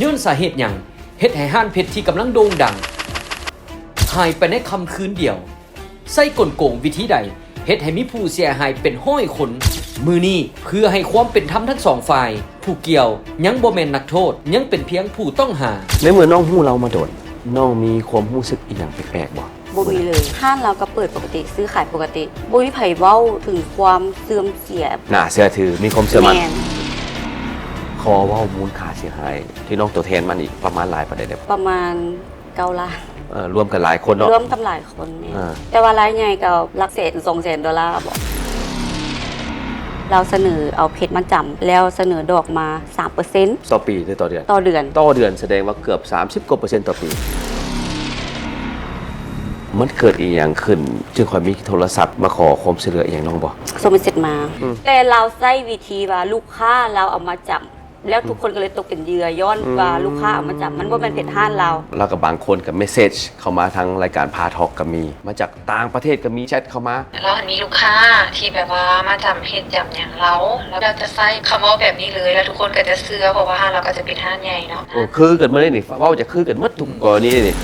ย้อนสาเหตุหยังเฮ็ดให้ห้านเพชรที่กำลังโด่งดังหายไปในคำคืนเดียวใส่กลโกงวิธีใดเฮ็ดให้มีผู้เสียหายเป็นห้อยคนมือนี้เพื่อให้ความเป็นธรรมทั้งสองฝ่ายผู้เกี่ยวยังบ่แม่นนักโทษยังเป็นเพียงผู้ต้องหาในเมื่อน้องฮู้เรามาโดนน้องมีความรู้สึกอีหยังแปลกๆบ่บ่มีเลยห้างเราก็เปิดปกติซื้อขายปกติบ่มีไผเว้าถึงความเสื่อมเสียน่าเชื่อถือมีความเชื่อมั่น แม่น ขอเว้ามูลค่าเสียหายที่น้องตัวแทนมันอีกประมาณหลายประเด็นเด้อ ประมาณ9 ล้าน รวมกันหลายคนเนาะ รวมกับหลายคนเนี่ย อ่า แต่ว่ารายใหญ่ก็หลักแสน200,000 ดอลลาร์บ่เราเสนอเอาเพชรมาจำแล้วเสนอดอกมา 3% ต่อปีหรือต่อเดือน ต่อเดือน ต่อเดือนแสดงว่าเกือบ30กว่าเปอร์เซ็นต์ต่อปีมันเกิดอีหยังขึ้นจึงค่อยมีโทรศัพท์มาขอความช่วยเหลืออีหยังน้องบ่ ส่งเมสเสจมา แต่เราใช้วิธีว่าลูกค้าเราเอามาจำแล้วทุกคนก็เลยตกเป็นเหยื่อย้อนว่าลูกค้าเอามาจำมันบ่แม่นเพชรห้านเรา แล้วก็บางคนกับเมสเซจเข้ามาทางรายการพาทอกก็มีมาจากต่างประเทศก็มีแชทเข้ามา แล้วมีลูกค้าที่แบบว่ามาจำเพจจำอย่างเราแล้วเราจะใส่คำว่าแบบนี้เลยแล้วทุกคนก็จะเชื่อเพราะว่าห้างเราก็จะเป็นห้างใหญ่เนาะ โอ้คือกันมาได้นี่เว้าจะคือกันหมดทุกกรณีนี่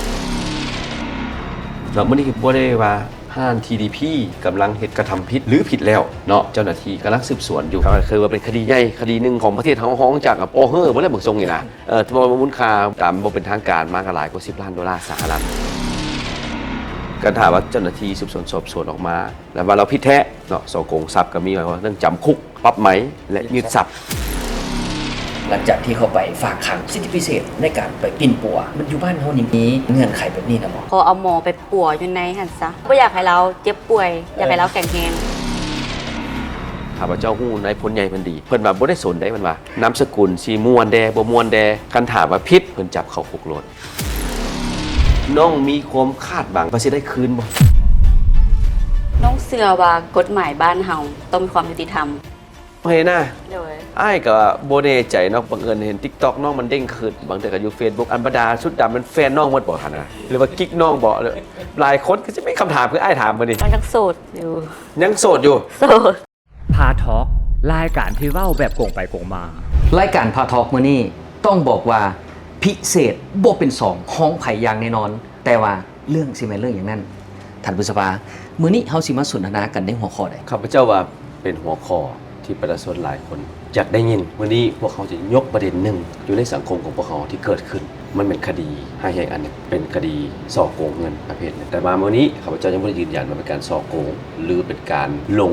แล้วมื้อนี้บ่ได้ว่าห้าน TDP กำลังเฮ็ดกระทำผิดหรือผิดแล้วเนาะเจ้าหน้าที่กำลังสืบสวนอยู่ก็คือว่าเป็นคดีใหญ่คดีหนึงของประเทศเฮาฮ้องจากกับโอเฮอบ่ได้เบิกทรงนี่นะที่ว่ามูลค่าตามบ่เป็นทางการมากหลายกว่า10 ล้านดอลลาร์สหรัฐก็ถามว่าเจ้าหน้าที่สืบสวนสอบสวนออกมาแล้วว่าเราผิดแท้เนาะสอโกงทรัพย์ก็มีไว้ว่าเรื่องจำคุกปรับไหมและยึดทรัพย์ หลังจากที่เขาไปฝากขังสิทธิพิเศษในการไปกินปัวมันอยู่บ้านเฮานี่มีเงื่อนไขแบบนี้นะหมอ พอเอาหมอไปปัวอยู่ในหั่นซะบ่อยากให้เราเจ็บป่วยอยากให้เราแข็งแรง ข้าพเจ้าฮู้นายพลใหญ่เพิ่นดีเพิ่นว่าบ่ได้สนได้มันว่านามสกุลสิม่วนแดบ่ม่วนแดคันถามว่าผิดเพิ่นจับเข้าคุกโลดน้องมีความคาดหวังว่าสิได้คืนบ่ น้องเชื่อว่ากฎหมายบ้านเฮาต้องมีความยุติธรรม เฮ้ยนะ โดย อ้ายก็บ่แน่ใจเนาะบังเอิญเห็น TikTok น้องมันเด้งขึ้นบางแต่ก็อยู่ Facebook อันบดาชุดดำมันแฟนน้องหมดบ่คั่นน่ะหรือว่ากิ๊กน้องบ่เลยหลายคนก็สิมีคำถามคืออ้ายถามมาดิ มันยังโสดอยู่ ยังโสดอยู่ โสด พาทอล์กรายการที่เว้าแบบโกงไปโกงมาร ายการพาทอกมื้อนี้ต้องบอกว่าพิเศษบ่เป็นสองห้องไผอย่างแน่นอน แต่ว่าเรื่องสิแม่นเรื่องอย่างนั้นท่านผู้ชมมื้อนี้เฮาสิมาสนทนากันในหัวข้อใด ข้าพเจ้าว่าเป็นหัวข้อที่ประชาชนหลายคนอยากได้ยินวันนี้พวกเขาจะยกประเด็นหนึ่งอยู่ในสังคมของพวกเขาที่เกิดขึ้น มันเป็นคดีให้แห่งอันหนึงเป็นคดีส่อโกงเงินประเภทหนึงแต่มาวันนี้ข้าพเจ้ายังไม่ได้ยืนยันว่าเป็นการส่อโกงหรือเป็นการหลง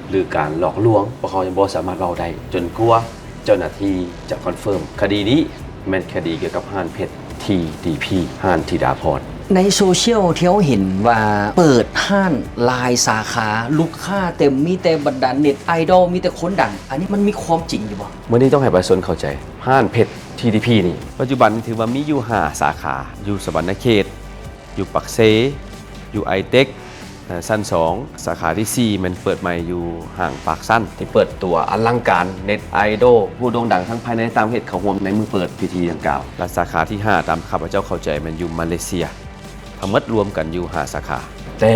หรือการหลอกลวงพวกเขายังบ่สามารถเล่าได้จนกว่าเจ้าหน้าที่จะคอนเฟิร์มคดีนี้เป็นคดีเกี่ยวกับห้านเพชร TDP ห้านธิดาพร ในโซเชียลที่เขาเห็นว่าเปิดห้านลายสาขาลูกค้าเต็มมีแต่บรรดาเน็ตไอดอลมีแต่คนดัง อันนี้มันมีความจริงอยู่บ่ เมื่อนี้ต้องให้ประชาชนเข้าใจห้านเพชร TDP นี่ปัจจุบันถือว่ามีอยู่5สาขาอยู่สวรรณเขตอยู่ปักเซอยู่ไอเต็กสั้น2สาขาที่ 4 มันเปิดใหม่อยู่ห่างปากสั้นที่เปิดตัวอลังการเน็ตไอดอลผู้โด่งดังทั้งภายในต่างประเทศเขาห่วมในมือเปิดพิธีดังกล่าวและสาขาที่ 5 ตามข้าพเจ้าเข้าใจมันอยู่มาเลเซียทั้งหมดรวมกันอยู่5สาขาแต่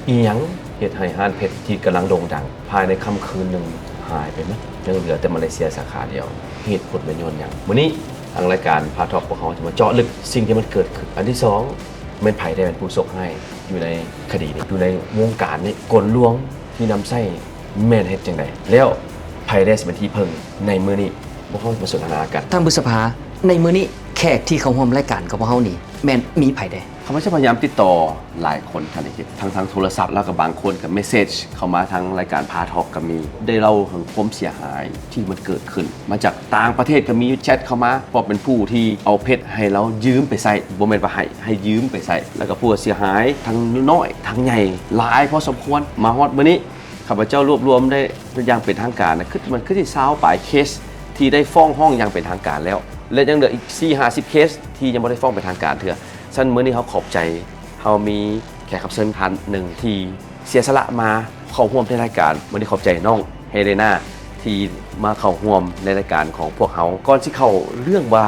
อีหยังเฮ็ดให้ห้านเพชรที่กำลังโด่งดัง ภายในค่ำคืนหนึ่งหายไปมั้ยยังเหลือแต่มาเลเซียสาขาเดียวเหตุผลเป็นย้อนหยังวันนี้ทางรายการพาทอกพวกเขาจะมาเจาะลึกสิ่งที่มันเกิดขึ้นอันที่2เป็นไผได้เป็นผู้ส่งให้อยู่ในคดีนี้อยู่ในวงการนี้กลลวงที่นำไส้แม่นเฮ็ดจังไดแล้วไผได้สิเป็นที่พึ่งในมื้อนี้พวกเขามาสนทนากัน ท่านผู้ชมในมื้อนี้แขกที่เขาร่วมรายการกับพวกเฮานี่แม่นมีไผได้ ข้าพเจ้าพยายามติดต่อหลายคนทันทีทั้งโทรศัพท์แล้วก็บางคนกับเมสเซจเข้ามาทางรายการพาทอกก็มีได้เล่าถึงความเสียหายที่มันเกิดขึ้น มาจากต่างประเทศก็มีแชทเข้ามาเพราะเป็นผู้ที่เอาเพชรให้เรายืมไปใส่บ่แม่นว่าให้ยืมไปใส่แล้วก็ผู้เสียหายทั้งน้อยทั้งใหญ่หลายพอสมควรมาฮอดมื้อนี้ข้าพเจ้ารวบรวมได้อย่างเป็นทางการนะคือมันคือที่20ปลายเคสที่ได้ฟ้องห้องอย่างเป็นทางการแล้วและยังเหลืออีก 4-50 เคสที่ยังไม่ได้ฟ้องเป็นทางการเถื่อฉันมื้อนี้เขาขอบใจเขามีแขกรับเชิญท่านหนึ่งที่เสียสละมาเข้าร่วมในรายการมื้อนี้ขอบใจน้องเฮเลนาที่มาเข้าร่วมในรายการของพวกเขาก่อนที่เขาเรื่องว่า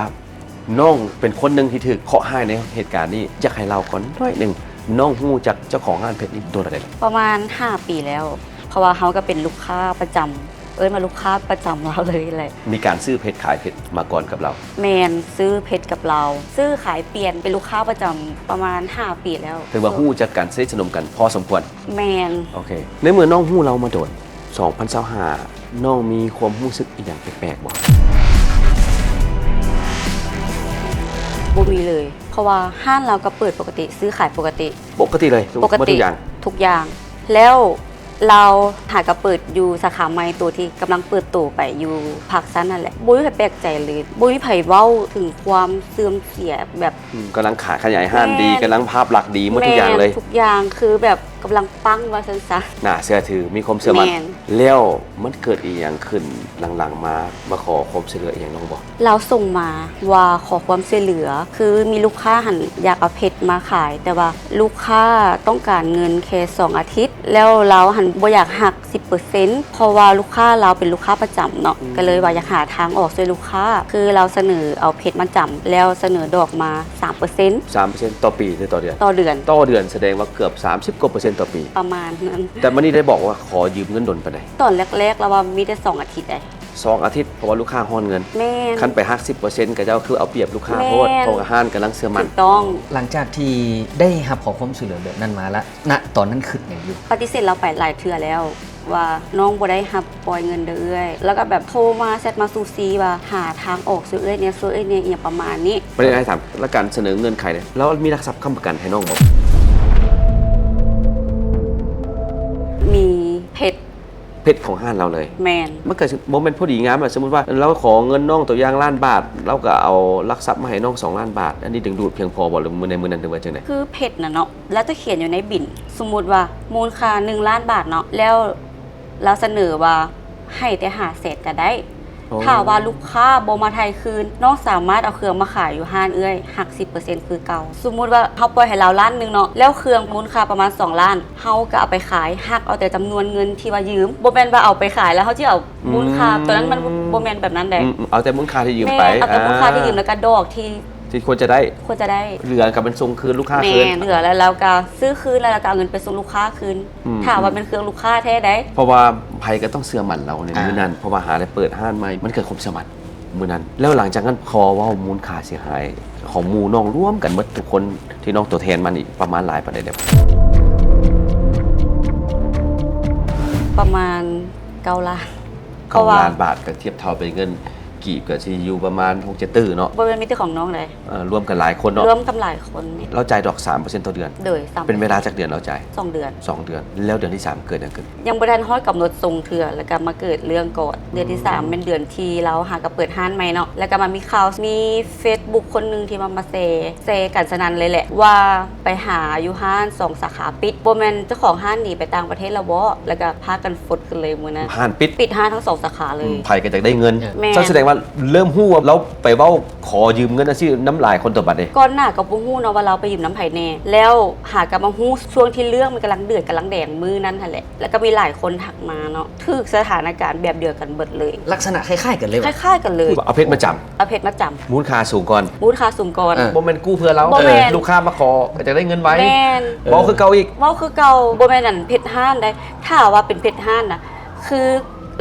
น้องเป็นคนหนึ่งที่ถูกเคาะให้ในเหตุการณ์นี้อยากให้เราก่อนน้อยหนึ่งน้องฮู้จักเจ้าของงานเพชรนี่โดนอะไร ประมาณ5 ปีแล้ว เพราะว่าเฮาก็เป็นลูกค้าประจำ มาลูกค้าประจำเราเลยแหละ มีการซื้อเพชรขายเพชรมาก่อนกับเรา แมนซื้อเพชรกับเรา ซื้อขายเปลี่ยนเป็นลูกค้าประจำประมาณ 5 ปีแล้ว ถือว่าฮู้จักกันสนิทสนมกันพอสมควร แมน โอเค ในเมื่อน้องฮู้เรามาโดน2025น้องมีความรู้สึกอีกอย่างแปลกๆบ่ บ่มีเลย เพราะว่าห้างเราก็เปิดปกติซื้อขายปกติ ปกติเลย ปก หมด ติ ทุกอย่าง ทุกอย่าง แล้วเราหากระเปิดอยู่สาขาใหม่ตัวที่กำลังเปิดตัวไปอยู่ภาคสั้นนั่นแหละบุ้ยแปลกใจเลยบุ้ยไผ่เว้าถึงความเสื่อมเสียแบบ กำลังขยายห้างดี แม่น กำลังภาพลักษณ์ดีหมดทุกอย่างเลย ทุกอย่างคือแบบกำลังปั้งว่าซันซะ น่าเชื่อถือมีความเชื่อมั่น แม่น แล้วมันเกิดอีกอย่างขึ้นหลังๆมาขอความช่วยเหลืออีกอย่างน้องบอก เราส่งมาว่าขอความช่วยเหลือ คือมีลูกค้าหันอยากเอาเพชรมาขาย แต่ว่าลูกค้าต้องการเงินแค่2 อาทิตย์ แล้วเราหันบ่อยากหัก 10%เพราะว่าลูกค้าเราเป็นลูกค้าประจำเนาะก็เลยว่าอยากหาทางออกช่วยลูกค้า คือเราเสนอเอาเพชรมาจำแล้วเสนอดอกมา 3% 3%ต่อปีหรือต่อเดือน ต่อเดือน ต่อเดือนแสดงว่าเกือบ30กว่า%ต่อปี ประมาณนั้น แต่มันนี่ได้บอกว่าขอยืมเงินดนไปไหน ตอนแรกๆเราว่ามีแต่2 อาทิตย์ได้ 2 อาทิตย์เพราะว่าลูกค้าฮ้อนเงิน แม่น ขั้นไปหัก10%ก็เจ้าคือเอาเปรียบลูกค้า แม่น เพราะว่าโทรกับห้านกำลังเชื่อมั่ ถู น กต้อง หลังจากที่ได้รับขอความช่วยเหลือแบบนั้นมาแล้วณตอนนั้นคิดอย่างอยู่ ปฏิเสธเราไปหลายเทื่อแล้ว ว่าน้องบ่ได้รับปล่อยเงินเด้อเอ้ยแล้วก็แบบโทรมาแชทมาซูซีว่าหาทางออกซื้อเอ้ยเนี่ยซื้อเอ้ยเนี่ยเอียประมาณนี้ ไม่ได้ให้ถามแล้วการเสนอเงินใครเนี่ยแล้วมีหลักทรัพย์ค้ำประกันให้น้องบอก มีเพชร เพชรของห้านเราเลย แมน มันเกิดโมเมนต์พอดีงามแบบสมมติว่าเราขอเงินน้องตัวอย่าง1 ล้านบาทเราก็เอาหลักทรัพย์มาให้น้อง2 ล้านบาท อันนี้ดึงดูดเพียงพอบ่หรือมือในมือนั้นถึงว่าจังได๋ คือเพชรนะเนาะแล้วจะเขียนอยู่ในบิน สมมุติว่ามูลค่า1 ล้านบาทเนาะแล้วเราเสนอว่าให้แต่500,000ก็ได้ ถ้าว่าลูกค้าบ่มาไทยคืนน้องสามารถเอาเครื่องมาขายอยู่ห้านเอ้ยหัก 10% คือเก่า สมมุติว่าเขาปล่อยให้เราล้านหนึงเนาะแล้วเครื่องมูลค่าประมาณ2 ล้านเฮาก็เอาไปขายหักเอาแต่จำนวนเงินที่ว่ายืมบ่แม่นว่าเอาไปขายแล้วเขาสิเอามูลค่าตัวนั้นมันบ่แม่นแบบนั้นได้ เอาแต่มูลค่าที่ยืม แม่ ไป เอาแต่มูลค่าที่ยืมแล้วก็ดอกที่ ที่ควรจะได้ ควรจะได้ เหลือกับเป็นทรงคืนลูกค้า แม่ คืน เหลือแล้วเราก็ซื้อคืนแล้วเราก็เอาเงินไปส่งลูกค้าคืน อืม ถามว่าเป็นเครื่องลูกค้าแท้ได้ เพราะว่าไผก็ต้องเชื่อมั่นเราในมือนั้น เพราะว่าหาได้เปิดห้านใหม่มันเกิดความเชื่อมั่นมือนั้น แล้วหลังจากนั้นพอว่ามูลค่าเสียหายของหมู่น้องร่วมกันหมดทุกคนที่น้องตัวแทนมันอีกประมาณหลายปานใดเด้อ ประมาณ9 ล้าน 9 ล้านบาทก็เทียบเท่าเป็นเงินกีบก็สิอยู่ประมาณ6-7ตื้อเนาะ บ่เป็นมิตรของน้องเลย รวมกันหลายคนเนาะ ร่วมกับหลายคนนี่ เราจ่ายดอก 3% ต่อเดือน โดย3 เป็นเวลาจากเดือนเราจ่าย 2 เดือน 2 เดือน แล้วเดือนที่ 3 เกิดอะไรขึ้น ยังบ่ทันฮอดกำหนดส่งเถื่อแล้วก็มาเกิดเรื่องก่อนเดือนที่ 3 เป็นเดือนที่เราหากับเปิดห้านใหม่เนาะแล้วก็มามีข่าวมี Facebook คนหนึงที่มาแซกันสนั่นเลยแหละ ว่าไปหาอยู่ห้าน2 สาขาปิดบ่แม่นเจ้าของห้านหนีไปต่างประเทศแล้วบ่แล้วก็พากันฟดกันเลยมื้อนั้น ห้านปิด ปิดห้านทั้ง2 สาขาเลย ไผก็จะได้เงิน แม่น แสดงว่าเริ่มฮู้ว่าเราไปเว้าขอยืมเงินอาชีพน้ำลายคนตัวบัดเด้ ก่อนหน้าก็บ่ฮู้เนาะว่าเราไปยืมน้ำไผแน่แล้วหากลับมาฮู้ช่วงที่เรื่องมันกำลังเดือดกำลังแดงมื้อนั้นหั่นแหละแล้วก็มีหลายคนทักมาเนาะถึกสถานการณ์แบบเดียวกันเบิดเลย ลักษณะคล้ายๆกันเลย ค ว่ะ ล้ายๆกันเลย เอาเพชรมาจำ เอาเพชรมาจำ มูลค่าสูงก่อน มูลค่าสูงก่อน อ่ะ บ่แม่นกู้เพื่อเรา บ่แม่น ลูกค้ามาขอก็จะได้เงินไว้ แม่น บ่คือเก่าอีก เว้าคือเก่าบ่แม่นนั่นเพชรห้านได้ถ้าว่าเป็นเพชรห้านน่ะคือ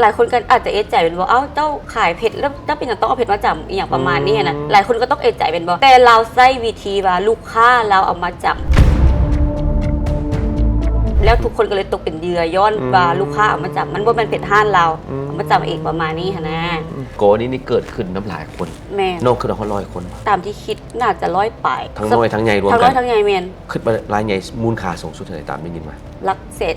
หลายคนก็อาจจะเอะใจเป็นว่าเอ้าเจ้าขายเพชรแล้วเจ้าเป็นหยังต้องเอาเพชรมาจำอีหยังประมาณนี้นะหลายคนก็ต้องเอะใจเป็นบ่แต่เราใช้วิธีว่าลูกค้าเราเอามาจำแล้วทุกคนก็เลยตกเป็นเหยื่อย้อนว่าลูกค้าเอามาจำมันบ่แม่นเพชรห้านเราเอามาจำเองประมาณนี้หั่นนะ โกนี่เกิดขึ้นน้ำหลายคน แม่น น้องคือเรา100 คน ตามที่คิดน่าจะ100 ปลาย ทั้งน้อยทั้งใหญ่รวม ทั้ง กั น้อน ยทั้งใหญ่แม่น ขึ้นมารายใหญ่มูลค่าสูงสุดเท่าไหร่ตามได้ยินมา หลักแสน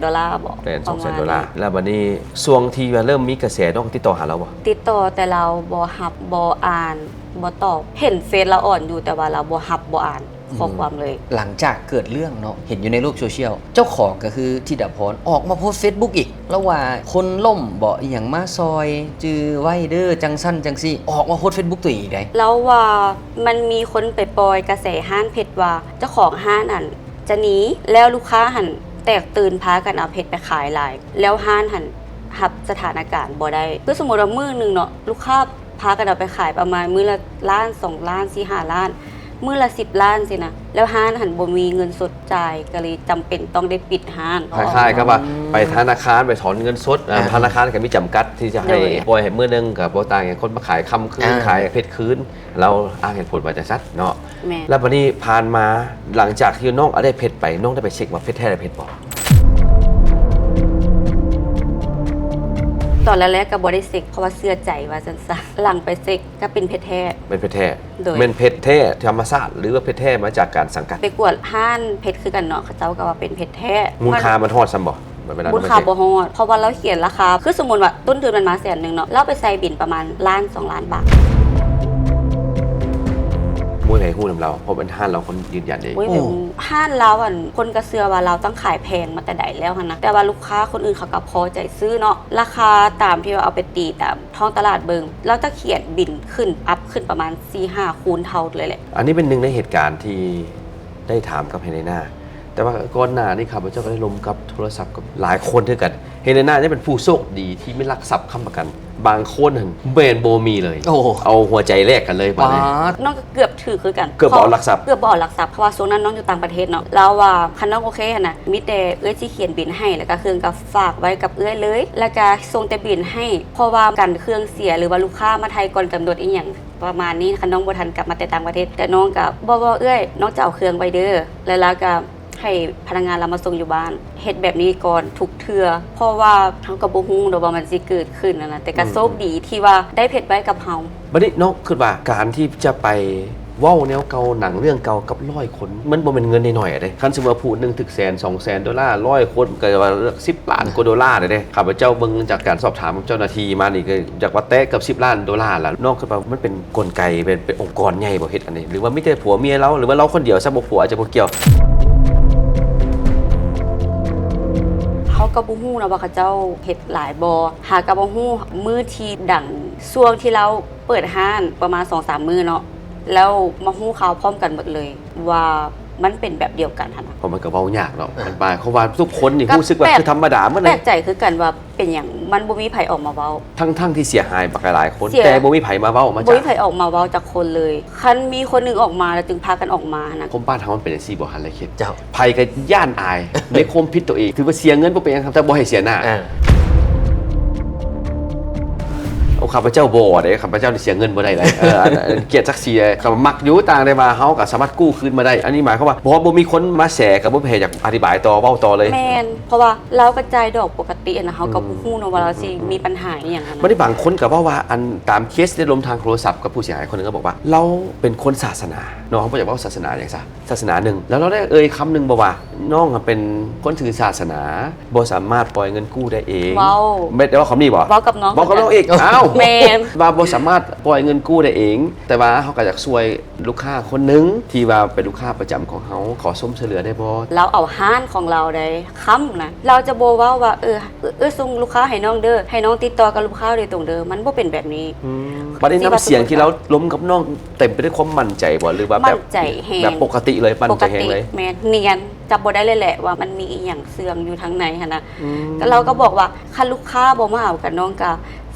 $200,000บอก แต่ ประมาณ $200,000แล้วบัดนี้ช่วงที่ว่าเริ่มมีกระแสน้องติดต่อหาเราบ่ ติดต่อแต่เราบ่รับบ่อ่านบ่ตอบเห็นเฟซเราอ่อนอยู่แต่ว่าเราบ่รับบ่อ่านข้อความเลย หลังจากเกิดเรื่องเนาะเห็นอยู่ในโลกโซเชียลเจ้าของก็คือธิดาพรออกมาโพสต์ Facebook อีก แล้วว่าคนล่มบ่อหย่างมาซอย จือไว้เด้อจังสั้นจังซี่ ออกมาโพสต์ Facebook ตัวเองอีกได้ แล้วว่ามันมีคนไปปล่อยกระแสห้านเพชรว่าเจ้าของห้านอันจะหนีแล้วลูกค้าหันแตกตื่นพากันเอาเพชรไปขายหลาย แล้วห้านหันรับสถานการณ์บ่ได้คือสมมุติว่ามื้อหนึงเนาะลูกค้าพากันเอาไปขายประมาณมื้อละล้าน2 ล้าน4 5 ล้าน มื้อละ10 ล้านสินะแล้วห้านหันบ่มีเงินสดจ่ายก็เลยจำเป็นต้องได้ปิดห้าน คล้ายๆกับว่าไปธนาคารไปถอนเงินสดธนาคารก็มีจำกัดที่จะให้ปล่อยให้มื้อนึงกับบ่ต่างอย่างคนมาขายค่ำคืนขายเพชรคืนเราอ้างเหตุผลว่าจะซัดเนาะ แม่ แล้ววันนี้ผ่านมาหลังจากที่น้องเอาได้เพชรไปน้องได้ไปเช็คว่าเพชรแท้หรือเพชรปลอม ตอนแรกๆก็บ่ได้เซ็กเพราะว่าเชื่อใจว่าซั่นซะหลังไปเซ็กก็เป็นเพชรแท้ เป็นเพชรแท้ โดย เป็นเพชรแท้ธรรมชาติหรือว่าเพชรแท้มาจากการสังกัด ไปกวดห้านเพชรคือกันเนาะเขาเจ้าก็ว่าเป็นเพชรแท้ มูลค่ามันทอดซ้ำบ่เวลา มูล มัน ค่า เช็ค บ่ฮอดเพราะว่าเราเขียนราคาคือสมมุติว่าต้นทุนมันมา100,000เนาะเราไปใส่บินประมาณล้าน2 ล้านบาท มูลไหนหู้นำเราเพราะเป็นห้านเราคนยืนยันเอง โอ้ยแบบห้านเราอ่ะคนก็เชื่อว่าเราต้องขายแพงมาแต่ใดแล้วหั่นนะแต่ว่าลูกค้าคนอื่นเขาก็พอใจซื้อเนาะราคาตามที่ว่าเอาไปตีตามท้องตลาดเบิงเราจะเขียนบินขึ้นอัพขึ้นประมาณ 4-5 คูณเท่าเลยแหละ อันนี้เป็นหนึ่งในเหตุการณ์ที่ได้ถามกับเฮเลนาแต่ว่าก่อนหน้านี้ครับพระเจ้าก็ได้ลมกับโทรศัพท์กับหลายคนด้วยกันเฮเลนานี่เป็นผู้โชคดีที่ไม่ลักทรัพย์ค้ำประกัน บางคนเห็นเบนโบมีเลย โอ้ เอาหัวใจแลกกันเลยมา ว้า เลย ด น้องก็เกือบถือคือกัน เกือบบ่เอาหลักทรัพย์ เกือบบ่เอาหลักทรัพย์เพราะว่าช่วงนั้นน้องอยู่ต่างประเทศเนาะแล้วว่าคันน้องโอเคหั่นนะมีแต่เอื้อยที่เขียนบินให้แล้วก็เครื่องก็ฝากไว้กับเอื้อยเลย แล้วก็ส่งแต่บินให้เพราะว่ากันเครื่องเสียหรือว่าลูกค้ามาไทยก่อนกำหนดอีหยังประมาณนี้คันน้องบ่ทันกลับมาแต่ต่างประเทศ แต่น้องก็บ่เอื้อยน้องจะเอาเครื่องไว้เด้อแล้วก็ให้พนักงานเรามาส่งอยู่บ้านเฮ็ดแบบนี้ก่อนทุกเทื่อเพราะว่าเฮาก็บ่ฮู้ดอกว่ามันสิเกิดขึ้นนะแต่ก็โชคดีที่ว่าได้เพชรไว้กับเฮา บัดนี้น้องคิดว่าการที่จะไปเว้าแนวเก่าหนังเรื่องเก่ากับ100 คนมันบ่เป็นเงินน้อยๆอะเด้คันสมมุติว่าพูด1ถึง$100,000 $200,000 100 คนก็ว่า10 ล้านกว่าดอลลาร์เด้ข้าพเจ้าเบิ่งจากการสอบถามเจ้าหน้าที่มานี่ก็จากว่าแตะกับ$10 ล้านแล้วน้องคิดว่ามันเป็นกลไกเป็นองค์กรใหญ่บ่เฮ็ดอันนี้หรือว่ามีแต่ผัวเมียเราหรือว่าเราคนเดียวซะบ่ผัวอาจจะบ่เกี่ยว เขาก็บ่ฮู้นะว่าเขาเจ้าเฮ็ดหลายบ่หาก็บ่ฮู้มื้อที่ดังช่วงที่เราเปิดห้านประมาณ 2-3 มื้อเนาะแล้วมาฮู้ข่าวพร้อมกันหมดเลย ว่ามันเป็นแบบเดียวกันหั่นน่ะ เพราะมันก็เว้ายากเนาะมันบายเขาว่าทุกคนนี่ ก็ รู้สึกว่าคือธรรมดาเมื่อ แป ไห ล ร่ กใจคือกันว่าเป็นหยังมันบ่มีไผออกมาเว้า ทั้งที่เสียหายบักหลายคน เสีย แต่บ่มีไผมาเว้ามา บ่ จาก มีไผออกมาเว้าจากคนเลยคันมีคนหนึงออกมาแล้วจึงพากันออกมาหั่นน่ะ คมบ้านเฮามันเป็นจังซี่บ่ฮันเลยคิด เจ้า ภัยก็ย่านอาย ในคมพิษตัวเองถือว่าเสียเงินบ่เป็นหยังครับแต่บ่ให้เสียหน้า เอาข้าพเจ้าบ่ได้ข้าพเจ้านี่เสียเงินบ่ได้เลยอันเกียรติศักดิ์ศรีก็มักอยู่ต่างได้มาเฮาก็สามารถกู้คืนมาได้ อันนี้หมายความว่าบ่มีคนมาแสก็บ่ให้อยากอธิบายต่อเว้าต่อเลย แม่นเพราะว่าเรากระจายดอกปกติอะนะเฮาก็บ่ฮู้เนาะว่าเราสิมีปัญหาอีหยังอะ มัน นะ ได้บางคนก็ว่าอันตามเคสได้ลมทางโทรศัพท์กับผู้เสียหายคนหนึงก็บอกว่า เราเป็นคนศาสนาน้องเขาบ่อยากเว้าศาสนาอย่างซะศาสนาหนึงแล้วเราได้คำหนึงบอกว่าน้องเป็นคนถือศาสนาบ่สามารถปล่อยเงินกู้ได้เอง เว้า ไม่ได้ว่าคำนี้บ่ เว้ากับน้อง บอกกับน้องอีกอ้าว แม่น ว่าบ่สามารถปล่อยเงินกู้ได้เอง แต่ว่าเขาก็อยากช่วยลูกค้าคนหนึงที่ว่าเป็นลูกค้าประจำของเขาขอส้มเฉลือได้บ่ เราเอาห้านของเราได้ค้ำนะเราจะโบว่าส่งลูกค้าให้น้องเด้อให้น้องติดต่อกับลูกค้าโดยตรงเด้อมันบ่เป็นแบบนี้ บัดนี้น้ำเสียงที่เราล้มกับน้องเต็มไปด้วยความมั่นใจบ่หรือว่าแบ มั่ บ นใจแฮง แบบปกติเลยมั่น ป ใจ ก แฮง ติ เลย แม่นเนียนจับบ่ได้เลยแหละว่ามันมีอีหยังเสื่องอยู่ทางในหั่นนะก็เราก็บอกว่าคันลูกค้าบ่มาเอากับน้องก็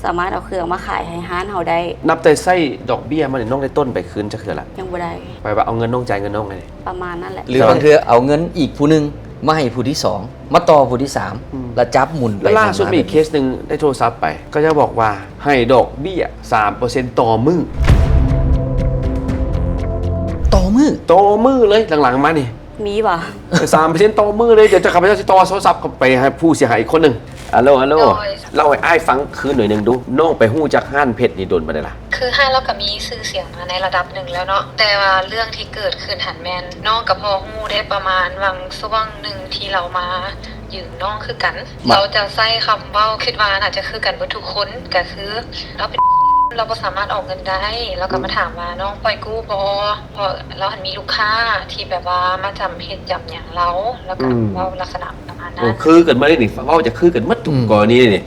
สามารถเอาเครื่องมาขายให้ห้านเฮาได้ นับแต่ไส้ดอกเบี้ยมันนี่น้องได้ต้นไปคืนจะคือละ ยังบ่ได้ ไปว่าเอาเงินน้องจ่ายเงินน้องเลย ประมาณนั้นแหละ หรือบางเทื่อเอาเงินอีกผู้หนึงมาให้ผู้ที่สองมาต่อผู้ที่สามแล้วจับหมุนไป แล้วล่าสุดมี ห อีกเคสหนึ่งได้โทรศัพท์ไป ก็จะบอกว่าให้ดอกเบี้ย 3% ต่อมือ ต่อมือ ต่อมือเลยหลังๆมานี่ มีว่ะ 3% ต่อมือเลยเดี๋ยวจะขับไปเจ้าจะต่อโทรศัพท์เข้าไปให้ผู้เสียหายอีกคนหนึ่งฮัลโหลเล่าให้อ้ายฟังคืนหน่อยหนึ่งดูน้องไปหู้จากห้านเพชรนี่โดนมาได้ละ คือห้าเราก็มีชื่อเสียงมาในระดับหนึ่งแล้วเนาะแต่ว่าเรื่องที่เกิดขึ้นหันแมนน้องกับพ่อฮู้ได้ประมาณวังช่วงหนึ่งที่เรามายืมน้องคือกัน เราจะใช้คำเว่าคิดว่าอาจจะคือกันเบิดทุกคนก็คือเราเป็นเราก็สามารถออกเงินได้แล้วก็มาถามว่าน้องปล่อยกู้บ่เพราะเราหันมีลูกค้าที่แบบว่ามาจำเหตุจำอย่างเราแล้วก็เว่าลักษณะประมาณนั้น คือกันมาได้นี่เว่าจะคือกันมัดทุกกรณีนี่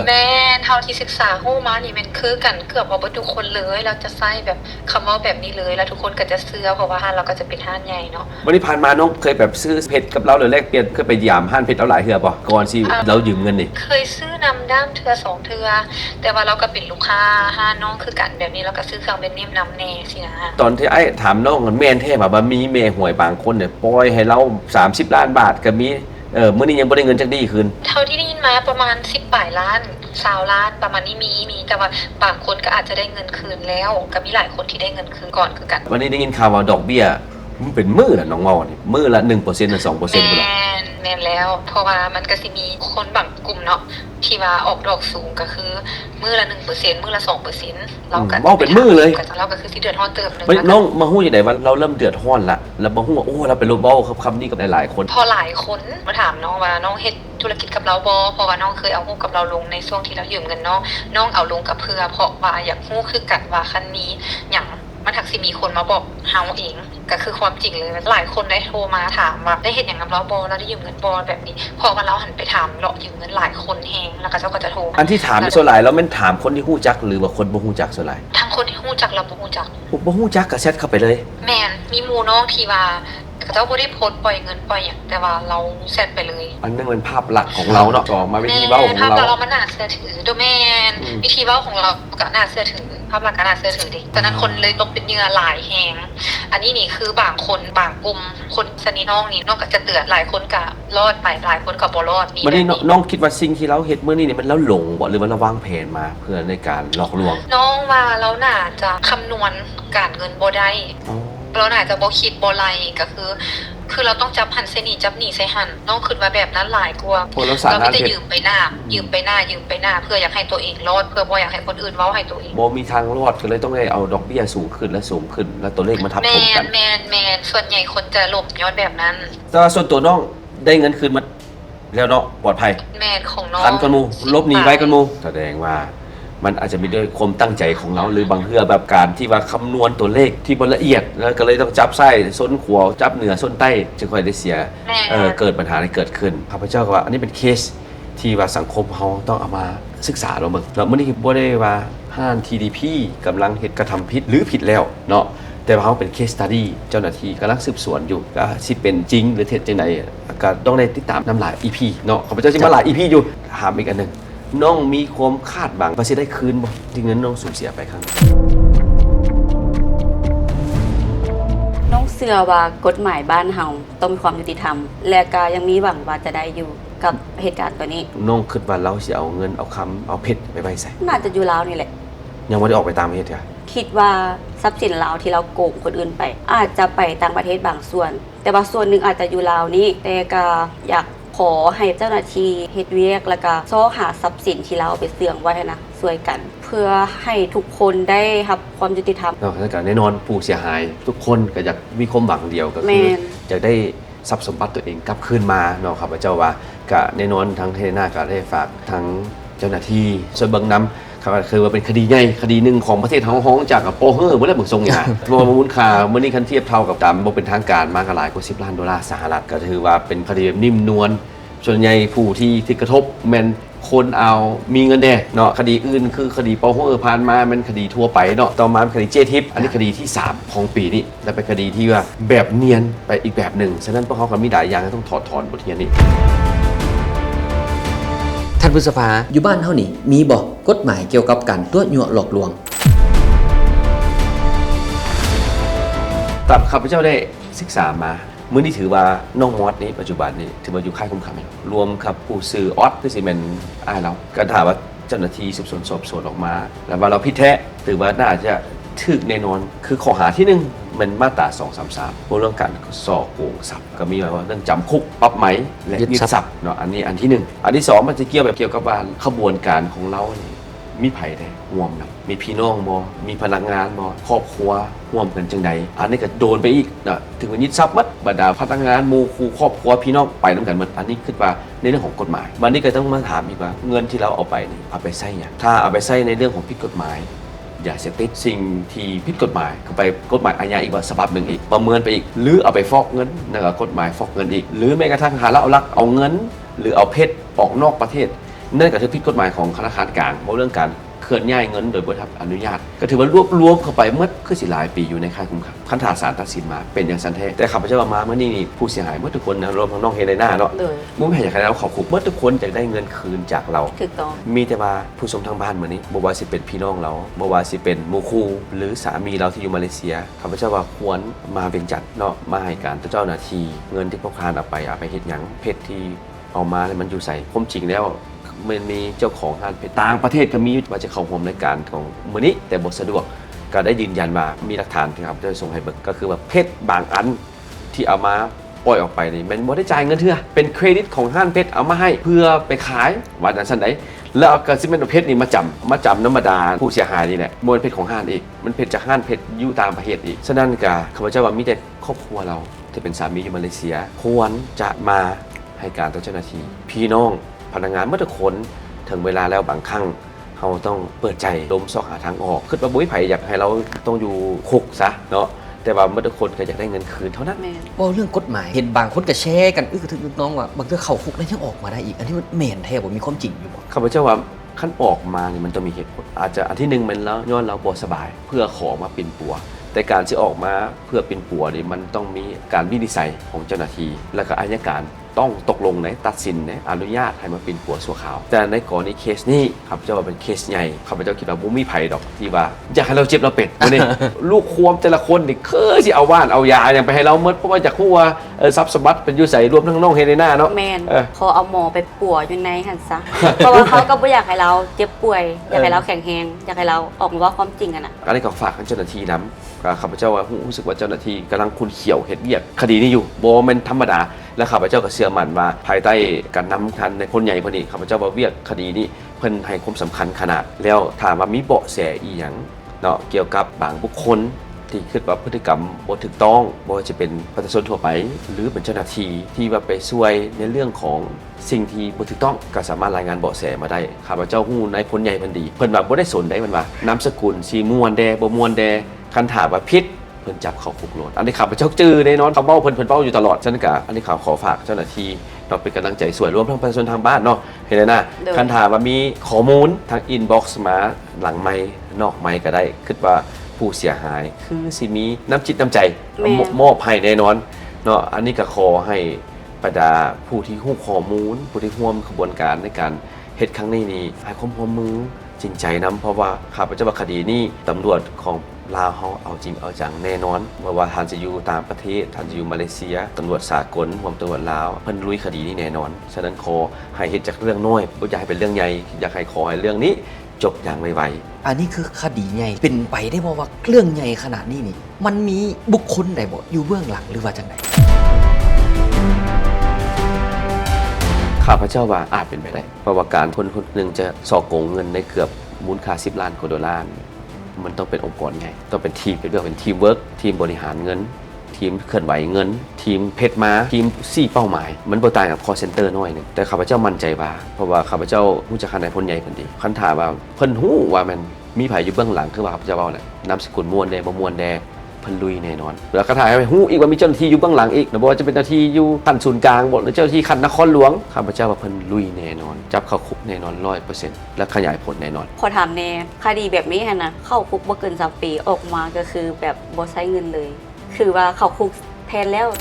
แม่นเท่าที่ศึกษาฮู้มานี่มันคือกันเกือบว่าบ่ทุกคนเลยเราจะใส่แบบคำเว้าแบบนี้เลยแล้วทุกคนก็จะเชื่อเพราะว่าห้านเราก็จะเป็นห้านใหญ่เนาะ วันนี้ผ่านมาน้องเคยแบบซื้อเพชรกับเราหรือแลกเปลี่ยนเคยไปยามห้านเพชรเราหลายเทื่อป่ะก่อนสิเรายืมเงินนี่ เคยซื้อนำด้ามเทือสองเทือแต่ว่าเราก็เป็นลูกค้าห้านน้องคือกันแบบนี้เราก็ซื้อเครื่องเป็นนิ่มนำแน่สินะ ตอนที่ไอ้ถามน้องมันแม่นแท้แบบว่ามีแม่หวยบางคนเนี่ยปล่อยให้เรา30 ล้านบาทก็มีมื้อนี้ยังบ่ได้เงินจักดีคืน เท่าที่ได้ยินมาประมาณ10 ปลายล้าน20 ล้านประมาณนี้มีแต่ว่าบางคนก็อาจจะได้เงินคืนแล้วก็มีหลายคนที่ได้เงินคืนก่อนคือกัน วันนี้ได้ยินข่าวว่าดอกเบี้ยมันเป็นมื้อละน้องเว้านี่มื้อละ 1% หรือ 2%พุ่นล่ะ แม่นแล้ว เพราะว่ามันก็สิมีคนบางกลุ่มเนาะที่ว่าออกดอกสูงก็คือมื้อละ 1% มื้อละ 2%เราก็ เว้าเป็นมื้อเลย เราก็คือสิเดือดร้อนเติมนึง เฮ้ยน้องมาฮู้จังได๋ว่าเราเริ่มเดือดร้อนละแล้วมาฮู้ว่าโอ้เราไปลบเว้าคำนี้กับหลายๆคน พอหลายคนมาถามน้องว่าน้องเฮ็ดธุรกิจกับเราบ่เพราะว่าน้องเคยเอาฮู้กับเราลงในช่วงที่เรายืมเงินน้องเอาลงกับเพื่อเพราะว่าอยากฮู้คือกันว่าคันนี้หยังมันทักสิมีคนมาบอกเฮาเองก็คือความจริงเลยหลายคนได้โทรมาถามว่าได้เฮ็ดหยังกับเราบ่เราได้ยืมเงินบ่แบบนี้พอว่าเราหันไปถามเลาะยืมเงินหลายคนแฮงแล้วก็เจ้าก็จะโทร อันที่ถามส่วนหลายแล้วแม่นถามคนที่ฮู้จักหรือว่าคนบ่ฮู้จักส่วนหลาย ทั้งคนที่ฮู้จักเราบ่ฮู้จัก บ่ฮู้จักก็แชทเข้าไปเลย แม่นมีหมู่น้องที่ว่าเจ้าบ่ได้โพสต์ปล่อยเงินปล่อยหยังแต่ว่าเราแซดไปเลย อันนั้นเป็นภาพลักษณ์ของเราเนาะออกมาวิธีเว้าของ ภาพ เรา เรามันน่าเชื่อถือโดยแม่นวิธีเว้าของเราก็น่าเชื่อถือภาพลักษณ์ก็น่าเชื่อถือดิตอนนั้นคนเลยตกเป็นเหยื่อหลายแฮงอันนี้นี่คือบางคนบางกลุ่มคนสนิทน้องนี่น้องก็จะเตือนหลายคนก็รอดไปหลายคนก็บ่รอด วันนี้น้องคิดว่าสิ่งที่เราเฮ็ดมื้อนี้เนี่ยมันแล้วหลงบ่หรือว่าเราวางแผนมาเพื่อในการหลอกลวง น้องว่าเราน่าจะคำนวณการเงินบ่ได้ อ๋อ เราน่าจะบ่คิดบ่ไรก็คือเราต้องจับหันเส้นนี่จับหนีใส่หันน้องคิดว่าแบบนั้นหลายกว่า พวกเราสา เรา รา ไม่ ร ได้ เฮ็ด ยืมไปหน้าเพื่ออยากให้ตัวเองรอดเพื่อบ่อยากให้คนอื่นเว้าให้ตัวเอง บ่มีทางรอดก็เลยต้องได้เอาดอกเบี้ยสูงขึ้นและสูงขึ้น แล้วตัวเลขมาทับ แม ถมกัน นส่วนใหญ่คนจะหลบย้อนแบบนั้น แต่ว่าส่วนตัวน้องได้เงินคืนมาแล้วเนาะปลอดภัย แมนของน้อง ทันกันหมู่ลบหนีไว้กันหมู่แสดงว่ามันอาจจะมีด้วยความตั้งใจของเราหรือบางเทื่อแบบการที่ว่าคำนวณตัวเลขที่บ่ละเอียดแล้วก็เลยต้องจับไส้ส้นขวาจับเหนือส้นใต้จึงค่อยได้เสีย แม่น เกิดปัญหาที่เกิดขึ้นข้าพเจ้าก็ว่าอันนี้เป็นเคสที่ว่าสังคมเฮาต้องเอามาศึกษาเราเบิ่งแล้วมื้อนี้บ่ได้ว่าห้าน TDP กำลังเฮ็ดกระทำผิดหรือผิดแล้วเนาะแต่ว่าเฮาเป็น case study เจ้าหน้าที่กำลังสืบสวนอยู่ก็สิเป็นจริงหรือเท็จจังไดก็ต้องได้ติดตามนำหลาย EP เนาะข้าพเจ้าสิมาหลาย EP อยู่ถามอีกอันหนึงน้องมีความคาดหวังว่าสิได้คืนบ่ที่เงินน้องสูญเสียไปครั้งนี้ น้องเชื่อว่ากฎหมายบ้านเฮาต้องมีความยุติธรรม และก็ยังมีหวังว่าจะได้อยู่กับเหตุการณ์ตัวนี้ น้องคิดว่าเราสิเอาเงินเอาคำเอาเพชรไปไว้ไส น่าจะอยู่ลาวนี่แหละ ยังบ่ได้ออกไปตามประเทศจ้ะ คิดว่าทรัพย์สินลาวที่เราโกงคนอื่นไป อาจจะไปต่างประเทศบางส่วน แต่ว่าส่วนหนึ่งอาจจะอยู่ลาวนี้แต่ก็อยากขอให้เจ้าหน้าที่เฮ็ดเวียกแล้วก็ซ้อหาทรัพย์สินที่เราเอาไปเสื่องไว้นะช่วยกัน เพื่อให้ทุกคนได้รับความยุติธรรม นอกจากแน่นอนผู้เสียหายทุกคนก็อยากมีความหวังเดียวก็ แม่ คือน อยากได้ทรัพย์สมบัติตัวเองกลับคืนมาเนาะครับพระเจ้าว่าก็แน่นอนทั้งเทหน้าก็ได้ฝากทั้งเจ้าหน้าที่ส่วนเบิ่งนำครับคือว่าเป็นคดีใหญ่คดีหนึ่งของประเทศเฮาฮ้องจากกับโปเฮอร์บ่ได้เบิ่งทรงอย่างรวมมูลค่ามื้อนี้คันเทียบเท่ากับตามบ่เป็นทางการมากหลายกว่า10 ล้านดอลลาร์สหรัฐก็ถือว่าเป็นคดีแบบนิ่มนวลส่วนใหญ่ผู้ที่กระทบแม่นคนเอามีเงินแดเนาะคดีอื่นคือคดีปอโฮเออผ่านมามันคดีทั่วไปเนาะต่อมาเป็นคดีเจทิปอันนี้คดีที่ 3 ของปีนี้และเป็นคดีที่ว่าแบบเนียนไปอีกแบบหนึ่งฉะนั้นพวกเขาก็มีหลายอย่างที่ต้องถอดถอนบทเรียนนี้ ท่านผู้สภาอยู่บ้านเฮานี่มีบ่กฎหมายเกี่ยวกับการตัวยั่วหลอกลวง ตับข้าพเจ้าได้ศึกษามามื้อนี้ถือว่าน้องมอสนี้ปัจจุบันนี้ถือว่าอยู่ค่ายคุมขังรวมกับผู้ซื้อออสคือสิเป็นอ้ายเราก็ถามว่าเจ้าหน้าที่สืบสวนสอบสวนออกมา แล้วว่าเราผิดแท้ถือว่าน่าจะถึกแน่นอนคือข้อหาที่1มันมาตรา233เรื่องการส่อโกงทรัพย์ก็มีไว้ว่าเรื่องจำคุกปรับไหมและยึดทรัพย์เนาะอันนี้อันที่1อันที่2มันจะเกี่ยวกับว่าขบวนการของเรานี่มีไผได้ร่วมนํมีพี่น้องบ่มีพนักงานบ่ครอบครัวร่วมกันจังไดอันนี้ก็โดนไปอีกนะถึงว่ายึดทรัพย์หมดบรรดาพนักงานหมู่คู่ครอบครัวพี่น้องไปนํกันหมดอันนี้คิดว่าในเรื่องของกฎหมายวันนี้ก็ต้องมาถามอีกว่าเงินที่เราเอาไปนี่เอาไปใช้หยังถ้าเอาไปใช้ในเรื่องของผิดกฎหมายอย่าเสพติดสิ่งที่ผิดกฎหมายก็ไปกฎหมายอาญาอีกว่าฉบับหนึ่งอีกประเมินไปอีกหรือเอาไปฟอกเงินนะครับกฎหมายฟอกเงินอีกหรือแม้กระทั่งหาแล้วเอาลักเอาเงินหรือเอาเพชรออกนอกประเทศ นั่นก็ถือผิดกฎหมายของธนาคารกลางเพราะเรื่องการเคลื่อนย้ายเงินโดยบ่ได้รับอนุญาตก็ถือว่ารวมเข้าไปเมื่อคือสิหลายปีอยู่ในค่ายคุมขังคันถ้าศาลตัดสินมาเป็นอย่างสันแท้แต่ข้าพเจ้ามาเมื่อนี้นี่ผู้เสียหายเมื่อทุกคนนะรวมทั้งน้องเฮเลน่าเนาะ โดย มุ้งไม่อยากให้เราขอบคุณเมื่อทุกคนจะได้เงินคืนจากเรา ถูกต้อง มีแต่ว่าผู้ชมทางบ้านมื้อนี้บ่ว่าสิเป็นพี่น้องเราบ่ว่าสิเป็นหมู่คู่หรือสามีเราที่อยู่มาเลเซียข้าพเจ้าว่าควรมาเวียงจันทน์เนาะมาให้การเจ้าหน้าที่เงินที่พวกคานเอาไปเฮ็ดหยังเพชรที่เอามาเนี่ยมันอยู่ใส่ความจริงแล้วมันมีเจ้าของห้างเพชรต่างประเทศก็มีว่าจะเข้าร่วมรายการของมื้อนี้แต่บ่สะดวกก็ได้ยืนยันว่ามีหลักฐานที่ครับจะส่งให้เบิ่งก็คือว่าเพชรบางอันที่เอามาปล่อยออกไปนี่มันบ่ได้จ่ายเงินเทื่อเป็นเครดิตของห้างเพชรเอามาให้เพื่อไปขายว่าจังซั่นไดแล้วเอากระสิเป็นเพชรนี่มาจำธรรมดาผู้เสียหายนี่แหละมวลเพชรของห้างอีกมันเพชรจากห้างเพชรอยู่ต่างประเทศอีกฉะนั้นก็ข้าพเจ้าว่ามีแต่ครอบครัวเราที่เป็นสามีอยู่มาเลเซียควรจะมาให้การต่อเจ้าหน้าที่พี่น้องพนักงานเมื่อทุกคนถึงเวลาแล้วบางครั้งเราต้องเปิดใจล้มซอกหาทางออกคิดว่าบุ้ยไผ่อยากให้เราต้องอยู่คุกซะเนาะแต่ว่าเมื่อทุกคนก็อยากได้เงินคืนเท่านั้น แม่น ว่าเรื่องกฎหมายเห็นบางคนก็แชร์กันถึงน้องว่าบางเรื่องเข้าคุกแล้วยังออกมาได้อีกอันนี้มันแม่นแท้บ่มีความจริงอยู่บ่ ข้าพเจ้าว่าขั้นออกมาเนี่ยมันต้องมีเหตุผลอาจจะอันที่หนึ่งมันแล้วย้อนเราบ่สบาย เพื่อขอมาเป็นปัว แต่การที่ออกมาเพื่อเป็นปัวนี่มันต้องมีการวินิจฉัยของเจ้าหน้าที่และก็อัยการต้องตกลงในตัดสินในอนุญาตให้มาเป็นปัวชั่วคราวแต่ในกรณีเคสนี้ข้าพเจ้าว่าเป็นเคสใหญ่ข้าพเจ้าคิดว่าบ่มีไผดอกที่ว่าอยากให้เราเจ็บเราเป็ดมื้อนี้ ลูกควมแต่ละคนนี่คือสิเอาว่านเอายาอย่างไปให้เราหมดเพราะว่าจากฮู้ว่าทรัพย์สมบัติเป็นอยู่ใส่รวมทั้งน้องเฮเลน่าเนาะ แม่น เออ ขอเอาหมอไปปัวอยู่ในหันซะ เพราะว่าเขาก็บ่อยากให้เราเจ็บป่วย อยากให้เราแข็งแรงอยากให้เราออกมาว่าความจริงอะน่ะ อันนี้ก็ฝากให้เจ้าหน้าที่นำข้าพเจ้าว่ารู้สึกว่าเจ้าหน้าที่กำลังคุณเขียวเห็ดเวียกคดีนี้อยู่บ่แม่นธรรมดาและข้าพเจ้าก็เชื่อมั่นว่าภายใต้การนำทันในคนใหญ่พอนี้ข้าพเจ้าว่าเวียกคดีนี้เพิ่นให้ความสำคัญขนาดแล้วถามว่ามีเบาะแสอีหยังเนาะเกี่ยวกับบางบุคคลที่คิดว่าพฤติกรรมบ่ถูกต้องบ่ว่าจะเป็นประชาชนทั่วไป หรือเป็นเจ้าหน้าที่ที่ว่าไปช่วยในเรื่องของสิ่งที่บ่ถูกต้องก็สามารถรายงานเบาะแสมาได้ข้าพเจ้าฮู้นายพลใหญ่เพิ่นดีเพิ่นว่าบ่ได้สนได้มันว่านามสกุลสิม่วนแดบ่ม่วนแดคันถามว่าผิดเพิ่นจับเข้าคุกโลดอันนี้ข้าพเจ้าจื้อแน่นอนเขาเว้าเพิ่นเว้าอยู่ตลอดฉะนั้นก็อันนี้ขอฝากเจ้าหน้าที่เนาะเป็นกำลังใจสวยรวมทั้งประชาชนทางบ้านเนาะเห็นแล้วนะ โดย คันถามว่ามีข้อมูลทางอินบ็อกซ์มาหลังไมค์นอกไมค์ก็ได้คิดว่าผู้เสียหายคือสิมีน้ำจิตน้ำใจ แม่ มอบให้แน่นอนเนาะอันนี้ก็ขอให้บรรดาผู้ที่ฮู้ข้อมูลผู้ที่ร่วมขบวนการในการเฮ็ดครั้งนี้นี่ให้ความร่วมมือจริงใจนำเพราะว่าข้าพเจ้าว่าคดีนี้ตำรวจของลาวเฮาเอาจริงเอาจังแน่นอนไม่ว่าท่านจะอยู่ต่างประเทศท่านจะอยู่มาเลเซียตำรวจสากลรวมตำรวจลาวเพิ่นลุยคดีนี้แน่นอนฉะนั้นขอให้เฮ็ดจากเรื่องน้อยบ่อยากให้เป็นเรื่องใหญ่อยากให้ขอให้เรื่องนี้จบอย่างไวๆ อันนี้คือคดีใหญ่เป็นไปได้บ่ว่าเรื่องใหญ่ขนาดนี้นี่มันมีบุคคลใดบ่อยู่เบื้องหลังหรือว่าจังได ข้าพเจ้าว่าอาจเป็นไปได้เพราะว่าการคนหนึ่งจะสอกโกงเงินในเกือบมูลค่า10 ล้านกว่าดอลลาร์มันต้องเป็นองค์กรไงต้องเป็นทีมเป็นเรื่องเป็นทีมเวิร์กทีมบริหารเงิน ทีมเคลื่อนไหวเงิน ทีมเพชรมาทีม4เป้าหมายมันบ่ต่างกับ call center น้อยนึงแต่ข้าพเจ้ามั่นใจว่าเพราะว่าข้าพเจ้ารู้จักนายพลใหญ่เพิ่นดีคันถามว่าเพิ่นฮู้ว่ามันมีไผอยู่เบื้องหลังคือว่าข้าพเจ้าเว้าแหละนามสกุลม่วนแดบ่ม่วนแดเพิ่นลุยแน่นอนแล้วก็ถ่ายให้ฮู้อีกว่ามีเจ้าหน้าที่อยู่เบื้องหลังอีกบ่ว่าจะเป็นเจ้าหน้าที่อยู่ขั้นศูนย์กลางบ่หรือเจ้าหน้าที่ขั้นนครหลวงข้าพเจ้าว่าเพิ่นลุยแน่นอนจับเข้าคุกแน่นอน 100% และขยายผลแน่นอน ขอถามแน่คดีแบบนี้หั่นน่ะเข้าคุกบ่เกิน3ปีออกมาก็คือแบบบ่ใช้เงินเลย คือว่าเข้าคุกแทนแล้ว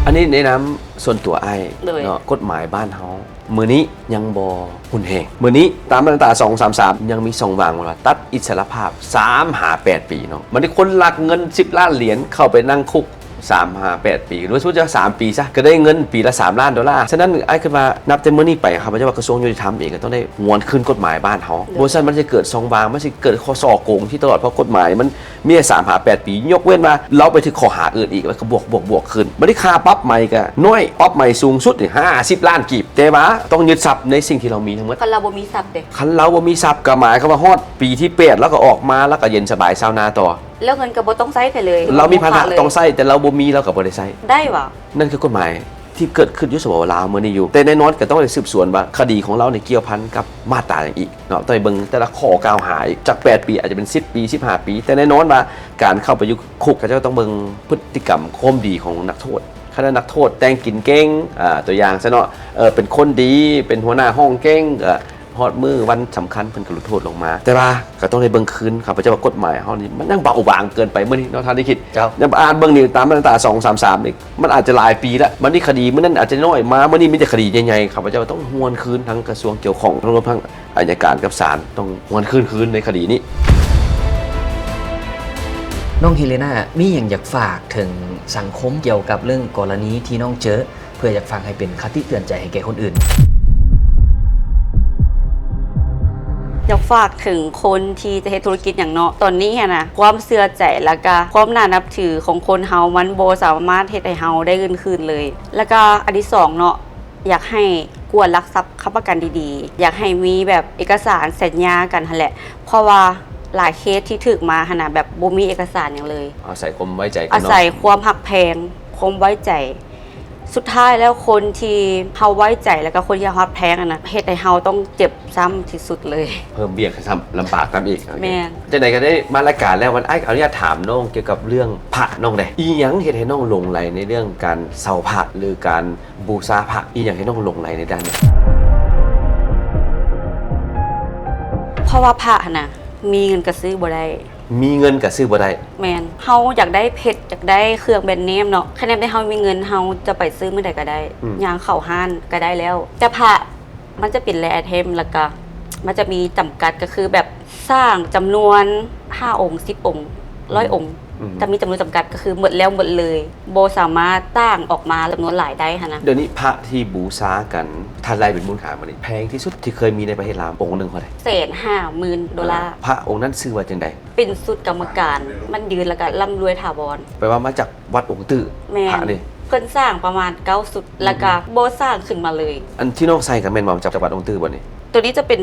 อันนี้แนะนำส่วนตัวไอ้ เลย เนาะกฎหมายบ้านเฮามื้อนี้ยังบ่หุ่นแฮงมื้อนี้ตามมาตรา233ยังมี2วางว่าตัดอิสรภาพ3 8 ปีเนาะมันได้คนลักเงิน10 ล้านเหรียญเข้าไปนั่งคุก3-8 ปีหรือว่าสมมุติจะ3 ปีซะก็ได้เงินปีละ3 ล้านดอลลาร์ฉะนั้นไอ้คิดว่านับแต่มื้อนี้ไปครับเพราะว่ากระทรวงยุติธรรมเองก็ต้องได้งวนขึ้นกฎหมายบ้านเฮาบ่ซั่นมันจะเกิด2วางมันสิเกิดข้อสอโกงที่ตลอดเพราะกฎหมายมันมี3-8 ปียกเว้นว่าเราไปถึงข้อหาอื่นอีกแล้วก็บวกขึ้นบ่ได้ค่าปรับใหม่ก็น้อยปรับใหม่สูงสุดนี่50 ล้านกีบแต่ว่าต้องยึดทรัพย์ในสิ่งที่เรามีทั้งหมด คันเราบ่มีทรัพย์เด้ คันเราบ่มีทรัพย์ก็หมายความว่าฮอดปีที่8แล้วก็ออกมาแล้วก็เย็นสบายชาวนาต่อ แล้วเงินก็บ่ต้องใช้ไปเลย เรามีภาระ เลย ต้องใช้แต่เราบ่มีเราก็บ่ได้ใช้ ได้ว่ะ นั่นคือกฎหมายที่เกิดขึ้นอยู่สปปลาวมื้อนี้อยู่แต่แน่นอนก็ต้องได้สืบสวนว่าคดีของเราเนี่ยเกี่ยวพันกับมาตราอย่างอีกเนาะต้องไปเบิ่งแต่ละข้อกล่าวหาจาก8 ปีอาจจะเป็น10 ปี15 ปี แต่แน่นอนว่าการเข้าไปอยู่คุกก็จะต้องเบิ่งพฤติกรรมความดีของนักโทษ คณะนักโทษแต่งกินเก่งตัวอย่างซะเนาะเป็นคนดีเป็นหัวหน้าห้องเก่งฮอดมือวันสำคัญเพิ่นก็ลดโทษลงมาแต่ว่าก็ต้องได้เบิ่งคืนครับเพราะว่ากฎหมายเฮานี่มันยังเบาบางเกินไปมื้อนี้เนาะท่านได้คิดยังอ่านเบิ่งนี่ตามมาตรา233นี่มันอาจจะหลายปีแล้วมันนี่คดีมื้อนั้นอาจจะน้อยมามื้อนี้มีแต่คดีใหญ่ๆครับเพราะว่าต้องหวนคืนทั้งกระทรวงเกี่ยวข้องรวมทั้งอัยการกับศาลต้องหวนคืนในคดีนี้น้องเฮเลนามีอย่างอยากฝากถึงสังคมเกี่ยวกับเรื่องกรณีที่น้องเจอเพื่ออยากฟังให้เป็นคติเตือนใจให้แก่คนอื่นอยากฝากถึงคนที่จะเฮ็ดธุรกิจอย่างเนาะตอนนี้นะความเชื่อใจแล้วก็ความน่านับถือของคนเฮามันบ่สามารถเฮ็ดให้เฮาได้เงินคืนเลยแล้วก็อันที่สองเนาะอยากให้กวดลักทรัพย์ค้ำประกันดีๆอยากให้มีแบบเอกสารสัญญากันหั่นแหละเพราะว่าหลายเคสที่ถึกมาขนาดแบบบ่มีเอกสารอย่างเลยอาศัยความไว้ใจกัน อาศัยความหักแพงความไว้ใจสุดท้ายแล้วคนที่เฮาไว้ใจแล้วก็คนที่ฮักแพงนะเฮ็ดให้เฮาต้องเจ็บซ้ำที่สุดเลยเพิ่มเบี้ยทำลำบากกันอีกแม่จะไหนก็ได้มารายการแล้ววันไอ้อนุญาตถามน้องเกี่ยวกับเรื่องพระน้องได้อีหยังเฮ็ดให้น้องหลงไหลในเรื่องการเสาพระหรือการบูชาพระอีหยังให้น้องหลงไหลในด้านนี้เพราะว่าพระน่ะมีเงินก็ซื้อบ่ได้มีเงินก็ซื้อบ่ได้แม่นเฮาอยากได้เพชรอยากได้เครื่องแบรนด์เนมเนาะคะแนนได้เฮามีเงินเฮาจะไปซื้อเมื่อใดก็ได้ย่างเข้าห้านก็ได้แล้วแต่พระมันจะเป็นแรไอเทมแล้วก็มันจะมีจำกัดก็คือแบบสร้างจำนวน5องค์10องค์100องค์แต่มีจำนวนจำกัดก็คือหมดแล้วหมดเลยโบสามารถตั้งออกมาจำนวนหลายได้ค่ะนะเดี๋ยวนี้พระที่บูชากันทันไรเป็นมูลค่ามันนี่แพงที่สุดที่เคยมีในประเทศลาวองค์หนึ่งเท่าไหร่$150,000พระองค์นั้นชื่อว่าจังใดเป็นสุดกรรมการมันยืนแล้วก็ร่ำรวยถาวรแปลว่ามาจากวัดองค์ตื้อพระนี่เพิ่นสร้างประมาณ9สุดแล้วก็โบสร้างขึ้นมาเลยอันที่น้องใส่กับแม่นมาจากวัดองค์ตื้อบ่นี่ตัวนี้จะเป็น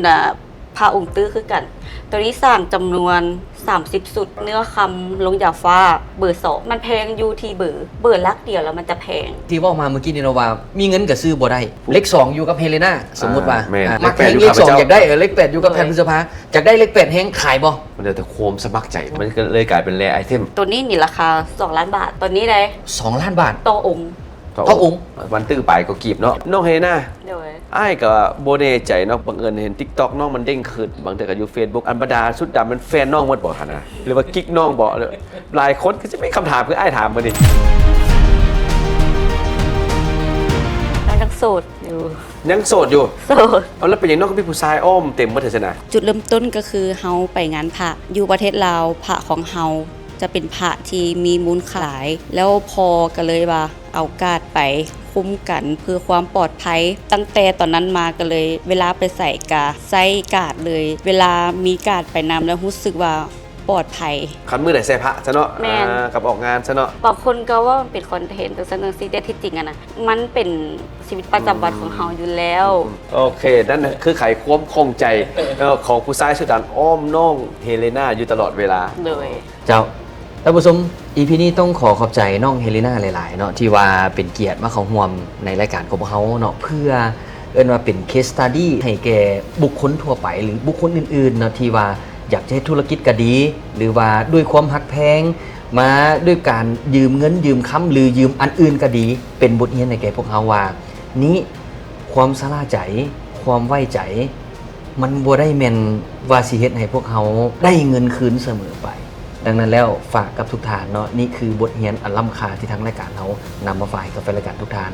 พระองค์ตื้อคือกันตัวนี้สร้างจำนวน30สุดเนื้อคำลงหยาฟ้าเบอร์2มันแพงอยู่ที่เบอร์ลักเดียวแล้วมันจะแพงที่ว่ามาเมื่อกี้นี่เราว่ามีเงินก็ซื้อบ่ได้เลข2อยู่กับเฮเลนาสมมุติว่ามักแพงเลข2อยากได้เลข8อยู่กับแพนพฤษภาอยากได้เลข8แฮงขายบ่มันเดี๋ยวแต่โคมสมัครใจมันก็เลยกลายเป็นแรไอเทมตัวนี้นี่ราคา2ล้านบาทตัวนี้ได้2ล้านบาทต่อองค์วันตื้อไปก็กีบเนาะน้องเฮน่าไอ้กับโบเน่ใจเนาะบังเอิญเห็น TikTok น้องมันเด้งขึ้นบางแต่ก็อยู่ Facebook อันบดาสุดดำมันแฟนน้องหมดบ่ค่ะนะหรือว่ากิ๊กน้องบ่เลยหลายคนก็จะไม่คำถามคือไอ้ถามมาดิยังโสดอยู่โสดเอาแล้วเป็นอย่างน้องก็มีผู้ชายอ้อมเต็มมาเถอะนะจุดเริ่มต้นก็คือเฮาไปงานพระอยู่ประเทศลาวพระของเฮาจะเป็นพระที่มีมูลขายแล้วพอก็เลยว่าเอาการ์ดไปคุ้มกันเพื่อความปลอดภัยตั้งแต่ตอนนั้นมาก็เลยเวลาไปใส่การ์ดเลยเวลามีการ์ดไปนำแล้วรู้สึกว่าปลอดภัยคันมือไหนใส่พระซะเนาะกับออกงานซะเนาะบางคนก็ว่ามันเป็นคอนเทนต์แต่สนุกสิแต่ที่จริงอะนะมันเป็นชีวิตประจำวันของเฮาอยู่แล้วโอเคนั่นคือไขความคงใจของผู้ชายสุดดันอ้อมน้องเฮเลนาอยู่ตลอดเวลาเลยเจ้าท่านผู้ชม EP นี้ต้องขอบใจน้องเฮเลนาหลายๆเนาะที่ว่าเป็นเกียรติมาเข้าร่วมในรายการของเขาเนาะเพื่อว่าเป็น case study ให้แก่บุคคลทั่วไปหรือบุคคลอื่นๆเนาะที่ว่าอยากจะให้ธุรกิจก็ดีหรือว่าด้วยความหักแพงมาด้วยการยืมเงินยืมค้ำหรือยืมอันอื่นก็ดีเป็นบทเรียนในแก่พวกเขาว่านี้ความสลาใจความไว้ใจมันบ่ได้แม่นว่าสิเฮ็ดให้พวกเขาได้เงินคืนเสมอไปดังนั้นแล้วฝากกับทุกท่านเนาะนี่คือบทเรียนอันล้ำค่าที่ทางรายการเรานำมาฝากกับแฟนรายการทุกท่าน